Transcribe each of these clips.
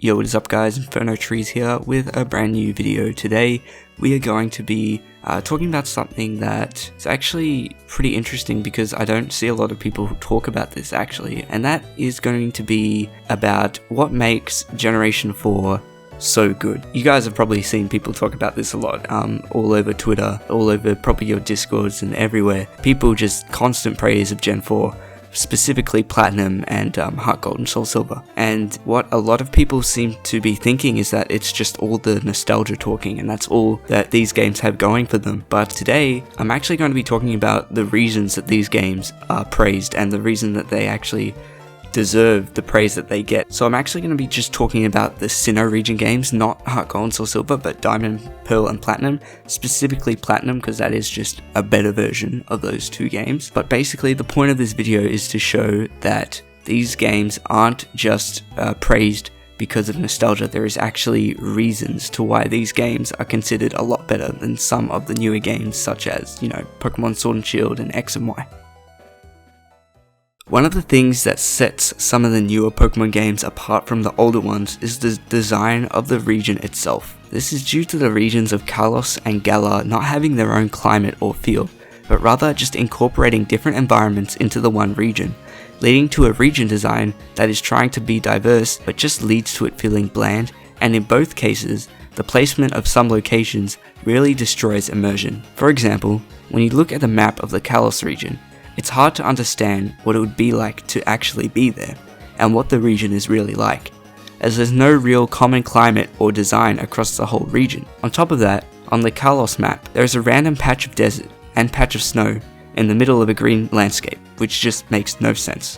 Yo, what is up guys, Inferno Trees here with a brand new video. Today we are going to be talking about something that is actually pretty interesting because I don't see a lot of people who talk about this actually, and that is going to be about what makes Generation 4 so good. You guys have probably seen people talk about this a lot, all over Twitter, all over probably your Discords and everywhere. People just constant praise of Gen 4. Specifically Platinum and Heart Gold and Soul Silver. And what a lot of people seem to be thinking is that it's just all the nostalgia talking and that's all that these games have going for them. But today I'm actually going to be talking about the reasons that these games are praised and the reason that they actually deserve the praise that they get. So I'm actually going to be just talking about the Sinnoh region games, not Heart Gold and Soul Silver, but Diamond, Pearl and Platinum, specifically Platinum because that is just a better version of those two games. But basically the point of this video is to show that these games aren't just praised because of nostalgia. There is actually reasons to why these games are considered a lot better than some of the newer games such as, Pokemon Sword and Shield and X and Y. One of the things that sets some of the newer Pokemon games apart from the older ones is the design of the region itself. This is due to the regions of Kalos and Galar not having their own climate or feel, but rather just incorporating different environments into the one region, leading to a region design that is trying to be diverse but just leads to it feeling bland, and in both cases, the placement of some locations really destroys immersion. For example, when you look at the map of the Kalos region, it's hard to understand what it would be like to actually be there, and what the region is really like, as there's no real common climate or design across the whole region. On top of that, on the Kalos map, there is a random patch of desert and patch of snow in the middle of a green landscape, which just makes no sense.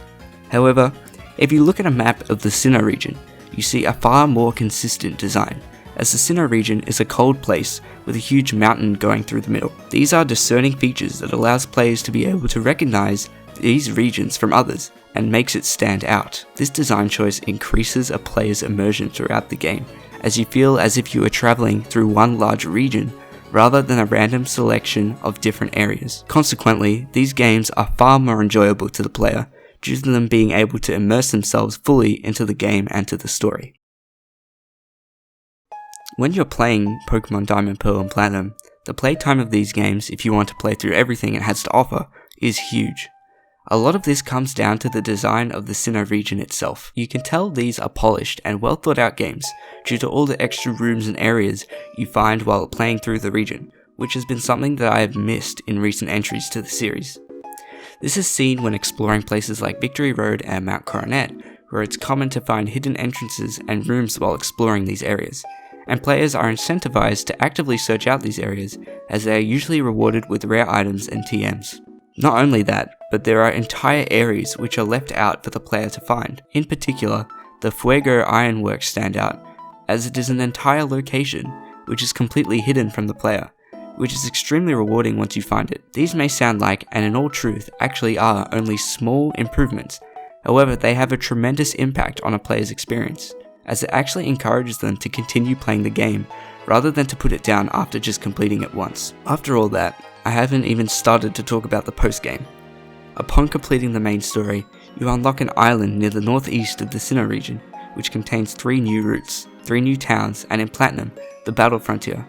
However, if you look at a map of the Sinnoh region, you see a far more consistent design, as the Sinnoh region is a cold place with a huge mountain going through the middle. These are discerning features that allows players to be able to recognize these regions from others and makes it stand out. This design choice increases a player's immersion throughout the game, as you feel as if you are traveling through one large region rather than a random selection of different areas. Consequently, these games are far more enjoyable to the player due to them being able to immerse themselves fully into the game and to the story. When you're playing Pokemon Diamond, Pearl and Platinum, the playtime of these games, if you want to play through everything it has to offer, is huge. A lot of this comes down to the design of the Sinnoh region itself. You can tell these are polished and well thought out games due to all the extra rooms and areas you find while playing through the region, which has been something that I have missed in recent entries to the series. This is seen when exploring places like Victory Road and Mount Coronet, where it's common to find hidden entrances and rooms while exploring these areas, and players are incentivized to actively search out these areas as they are usually rewarded with rare items and TMs. Not only that, but there are entire areas which are left out for the player to find. In particular, the Fuego Ironworks stand out, as it is an entire location which is completely hidden from the player, which is extremely rewarding once you find it. These may sound like, and in all truth actually are, only small improvements, however they have a tremendous impact on a player's experience, as it actually encourages them to continue playing the game rather than to put it down after just completing it once. After all that, I haven't even started to talk about the post-game. Upon completing the main story, you unlock an island near the northeast of the Sinnoh region, which contains 3 new routes, 3 new towns, and in Platinum, the Battle Frontier.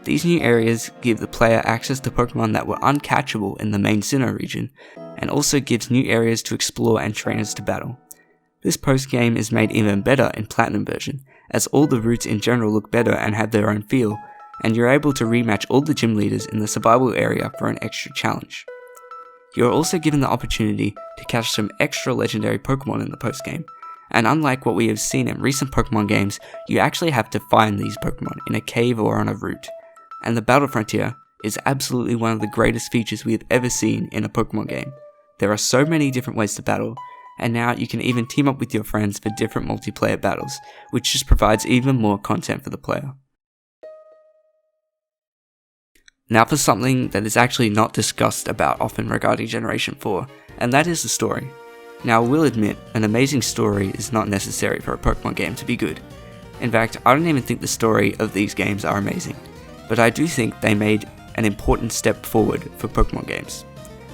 These new areas give the player access to Pokemon that were uncatchable in the main Sinnoh region, and also gives new areas to explore and trainers to battle. This post-game is made even better in Platinum version, as all the routes in general look better and have their own feel, and you're able to rematch all the gym leaders in the survival area for an extra challenge. You are also given the opportunity to catch some extra legendary Pokemon in the post-game, and unlike what we have seen in recent Pokemon games, you actually have to find these Pokemon in a cave or on a route, and the Battle Frontier is absolutely one of the greatest features we have ever seen in a Pokemon game. There are so many different ways to battle, and now you can even team up with your friends for different multiplayer battles, which just provides even more content for the player. Now for something that is actually not discussed about often regarding Generation 4, and that is the story. Now I will admit, an amazing story is not necessary for a Pokemon game to be good. In fact, I don't even think the story of these games are amazing, but I do think they made an important step forward for Pokemon games,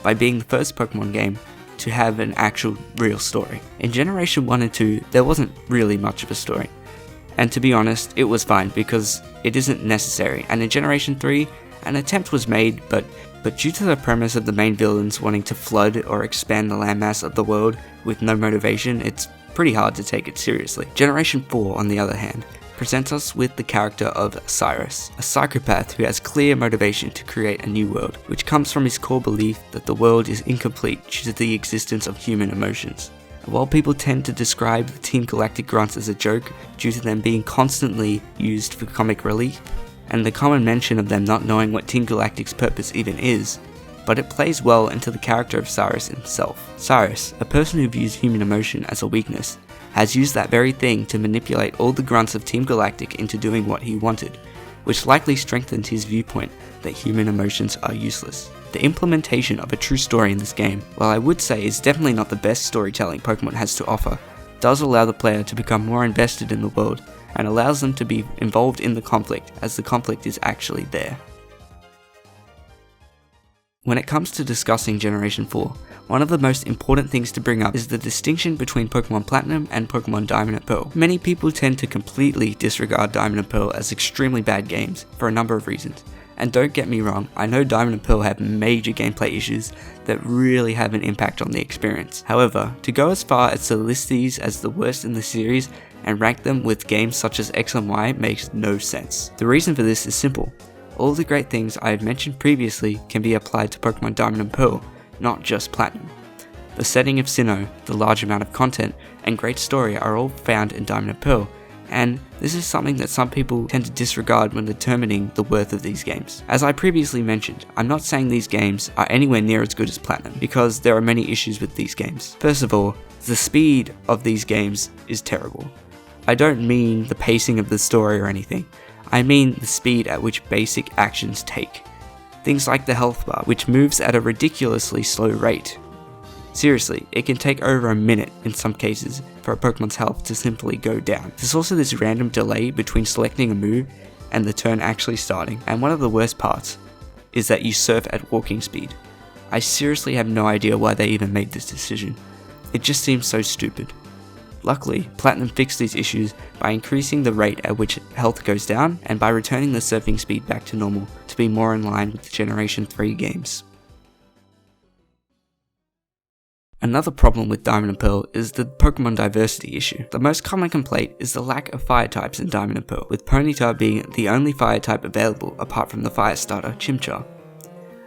by being the first Pokemon game to have an actual real story. In Generation 1 and 2, there wasn't really much of a story. And to be honest, it was fine because it isn't necessary. And in Generation 3, an attempt was made, but due to the premise of the main villains wanting to flood or expand the landmass of the world with no motivation, it's pretty hard to take it seriously. Generation 4, on the other hand, presents us with the character of Cyrus, a psychopath who has clear motivation to create a new world, which comes from his core belief that the world is incomplete due to the existence of human emotions. And while people tend to describe the Team Galactic grunts as a joke due to them being constantly used for comic relief, and the common mention of them not knowing what Team Galactic's purpose even is, but it plays well into the character of Cyrus himself. Cyrus, a person who views human emotion as a weakness, has used that very thing to manipulate all the grunts of Team Galactic into doing what he wanted, which likely strengthened his viewpoint that human emotions are useless. The implementation of a true story in this game, while I would say is definitely not the best storytelling Pokemon has to offer, does allow the player to become more invested in the world and allows them to be involved in the conflict as the conflict is actually there. When it comes to discussing Generation 4, one of the most important things to bring up is the distinction between Pokemon Platinum and Pokemon Diamond and Pearl. Many people tend to completely disregard Diamond and Pearl as extremely bad games for a number of reasons. And don't get me wrong, I know Diamond and Pearl have major gameplay issues that really have an impact on the experience. However, to go as far as to list these as the worst in the series and rank them with games such as X and Y makes no sense. The reason for this is simple. All the great things I have mentioned previously can be applied to Pokemon Diamond and Pearl, not just Platinum. The setting of Sinnoh, the large amount of content, and great story are all found in Diamond and Pearl, and this is something that some people tend to disregard when determining the worth of these games. As I previously mentioned, I'm not saying these games are anywhere near as good as Platinum, because there are many issues with these games. First of all, the speed of these games is terrible. I don't mean the pacing of the story or anything, I mean the speed at which basic actions take. Things like the health bar, which moves at a ridiculously slow rate. Seriously, it can take over a minute in some cases for a Pokemon's health to simply go down. There's also this random delay between selecting a move and the turn actually starting, and one of the worst parts is that you surf at walking speed. I seriously have no idea why they even made this decision. It just seems so stupid. Luckily, Platinum fixed these issues by increasing the rate at which health goes down and by returning the surfing speed back to normal to be more in line with the Generation 3 games. Another problem with Diamond and Pearl is the Pokemon diversity issue. The most common complaint is the lack of fire types in Diamond and Pearl, with Ponyta being the only fire type available apart from the fire starter Chimchar.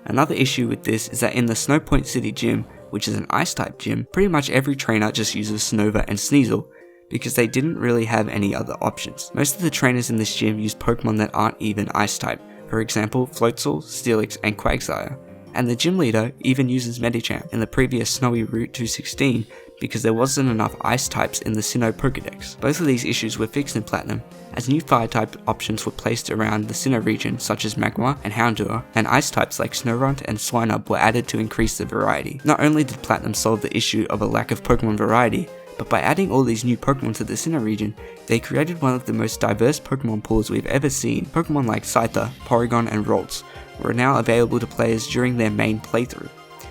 Another issue with this is that in the Snowpoint City gym, which is an ice type gym, pretty much every trainer just uses Snover and Sneasel because they didn't really have any other options. Most of the trainers in this gym use Pokemon that aren't even ice type, for example Floatzel, Steelix and Quagsire. And the gym leader even uses Medicham in the previous Snowy Route 216 because there wasn't enough ice types in the Sinnoh Pokedex. Both of these issues were fixed in Platinum, as new fire type options were placed around the Sinnoh region such as Magmar and Houndour, and ice types like Snorunt and Swinub were added to increase the variety. Not only did Platinum solve the issue of a lack of Pokemon variety, but by adding all these new Pokemon to the Sinnoh region, they created one of the most diverse Pokemon pools we've ever seen. Pokemon like Scyther, Porygon and Ralts were now available to players during their main playthrough,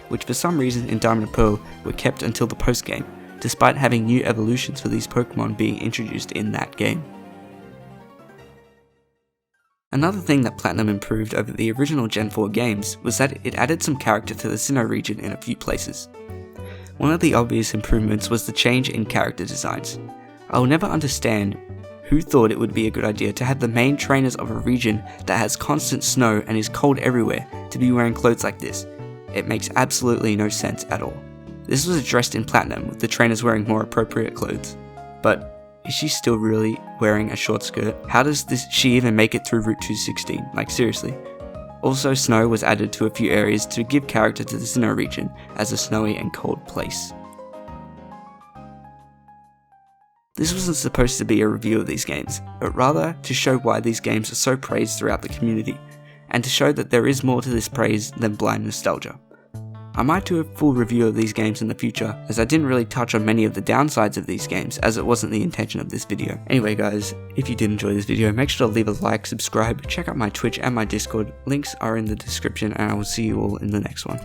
which for some reason in Diamond and Pearl were kept until the post-game, despite having new evolutions for these Pokemon being introduced in that game. Another thing that Platinum improved over the original Gen 4 games was that it added some character to the Sinnoh region in a few places. One of the obvious improvements was the change in character designs. I will never understand who thought it would be a good idea to have the main trainers of a region that has constant snow and is cold everywhere to be wearing clothes like this. It makes absolutely no sense at all. This was addressed in Platinum with the trainers wearing more appropriate clothes. But is she still really wearing a short skirt? How does she even make it through Route 216? Like seriously. Also, snow was added to a few areas to give character to the Sinnoh region as a snowy and cold place. This wasn't supposed to be a review of these games, but rather to show why these games are so praised throughout the community, and to show that there is more to this praise than blind nostalgia. I might do a full review of these games in the future, as I didn't really touch on many of the downsides of these games, as it wasn't the intention of this video. Anyway guys, if you did enjoy this video, make sure to leave a like, subscribe, check out my Twitch and my Discord, links are in the description, and I will see you all in the next one.